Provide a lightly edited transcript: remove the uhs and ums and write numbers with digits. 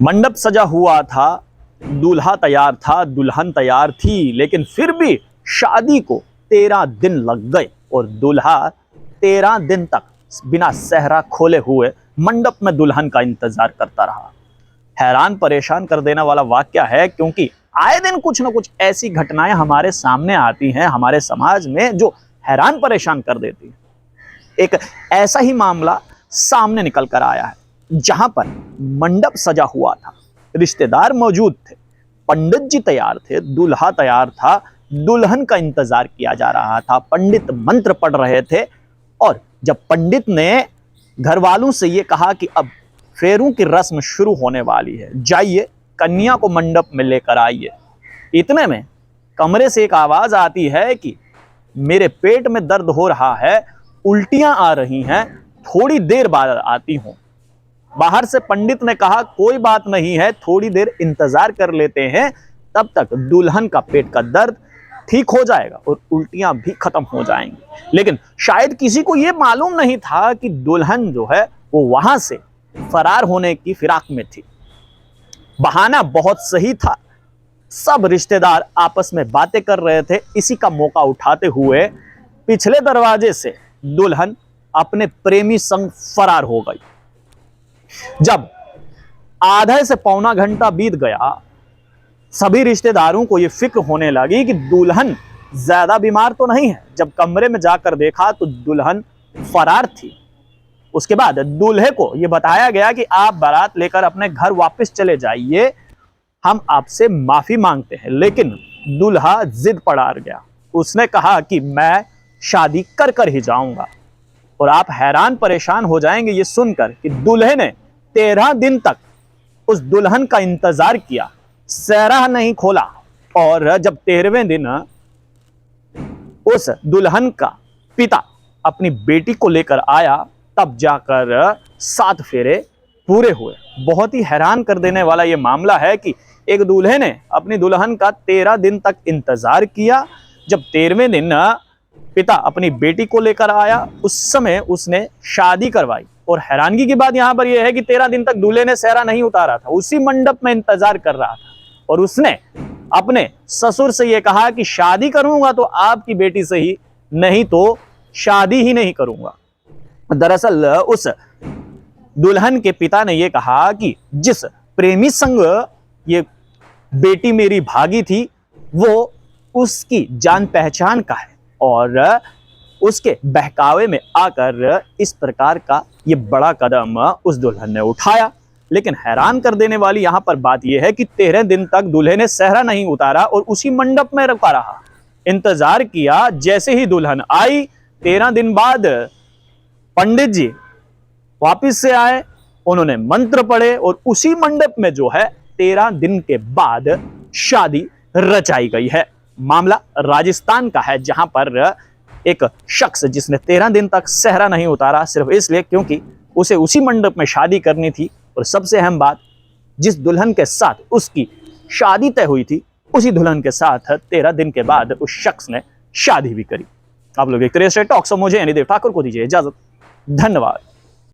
मंडप सजा हुआ था, दूल्हा तैयार था, दुल्हन तैयार थी, लेकिन फिर भी शादी को 13 दिन लग गए और दूल्हा 13 दिन तक बिना सेहरा खोले हुए मंडप में दुल्हन का इंतजार करता रहा। हैरान परेशान कर देने वाला वाक्य है, क्योंकि आए दिन कुछ ना कुछ ऐसी घटनाएं हमारे सामने आती हैं हमारे समाज में जो हैरान परेशान कर देती है। एक ऐसा ही मामला सामने निकल कर आया है, जहां पर मंडप सजा हुआ था, रिश्तेदार मौजूद थे, पंडित जी तैयार थे, दूल्हा तैयार था, दुल्हन का इंतजार किया जा रहा था, पंडित मंत्र पढ़ रहे थे। और जब पंडित ने घर वालों से यह कहा कि अब फेरों की रस्म शुरू होने वाली है, जाइए कन्या को मंडप में लेकर आइए, इतने में कमरे से एक आवाज आती है कि मेरे पेट में दर्द हो रहा है, उल्टियां आ रही हैं, थोड़ी देर बाद आती हूं। बाहर से पंडित ने कहा कोई बात नहीं है, थोड़ी देर इंतजार कर लेते हैं, तब तक दुल्हन का पेट का दर्द ठीक हो जाएगा और उल्टियां भी खत्म हो जाएंगी। लेकिन शायद किसी को यह मालूम नहीं था कि दुल्हन जो है वो वहां से फरार होने की फिराक में थी। बहाना बहुत सही था, सब रिश्तेदार आपस में बातें कर रहे थे। इसी का मौका उठाते हुए पिछले दरवाजे से दुल्हन अपने प्रेमी संग फरार हो गई। जब आधे से पौना घंटा बीत गया, सभी रिश्तेदारों को यह फिक्र होने लगी कि दुल्हन ज्यादा बीमार तो नहीं है। जब कमरे में जाकर देखा तो दुल्हन फरार थी। उसके बाद दूल्हे को यह बताया गया कि आप बारात लेकर अपने घर वापस चले जाइए, हम आपसे माफी मांगते हैं। लेकिन दूल्हा जिद पर अड़ गया, उसने कहा कि मैं शादी कर कर ही जाऊंगा। और आप हैरान परेशान हो जाएंगे ये सुनकर कि दूल्हे ने 13 दिन तक उस दुल्हन का इंतजार किया, सेहरा नहीं खोला। और जब 13वें दिन उस दुल्हन का पिता अपनी बेटी को लेकर आया, तब जाकर 7 फेरे पूरे हुए। बहुत ही हैरान कर देने वाला यह मामला है कि एक दूल्हे ने अपनी दुल्हन का 13 दिन तक इंतजार किया। जब 13वें दिन पिता अपनी बेटी को लेकर आया, उस समय उसने शादी करवाई। और हैरानगी की बात यहां पर यह है कि 13 दिन तक दूल्हे ने सेहरा नहीं उतारा था, उसी मंडप में इंतजार कर रहा था। और उसने अपने ससुर से यह कहा कि शादी करूंगा तो आपकी बेटी से ही, नहीं तो शादी ही नहीं करूंगा। दरअसल उस दुल्हन के पिता ने यह कहा कि जिस प्रेमी संग ये बेटी मेरी भागी थी, वो उसकी जान पहचान का है और उसके बहकावे में आकर इस प्रकार का ये बड़ा कदम उस दुल्हन ने उठाया। लेकिन हैरान कर देने वाली यहां पर बात यह है कि 13 दिन तक दूल्हे ने सेहरा नहीं उतारा और उसी मंडप में रुका रहा, इंतजार किया। जैसे ही दुल्हन आई, 13 दिन बाद पंडित जी वापिस से आए, उन्होंने मंत्र पढ़े और उसी मंडप में जो है 13 दिन के बाद शादी रचाई गई है। मामला राजस्थान का है, जहां पर एक शख्स जिसने 13 दिन तक सेहरा नहीं उतारा, सिर्फ इसलिए क्योंकि उसे उसी मंडप में शादी करनी थी। और सबसे अहम बात, जिस दुल्हन के साथ उसकी शादी तय हुई थी, उसी दुल्हन के साथ 13 दिन के बाद उस शख्स ने शादी भी करी। आप लोग एक तरह से टॉक सो मुझे यानी देव ठाकुर को दीजिए इजाजत। धन्यवाद।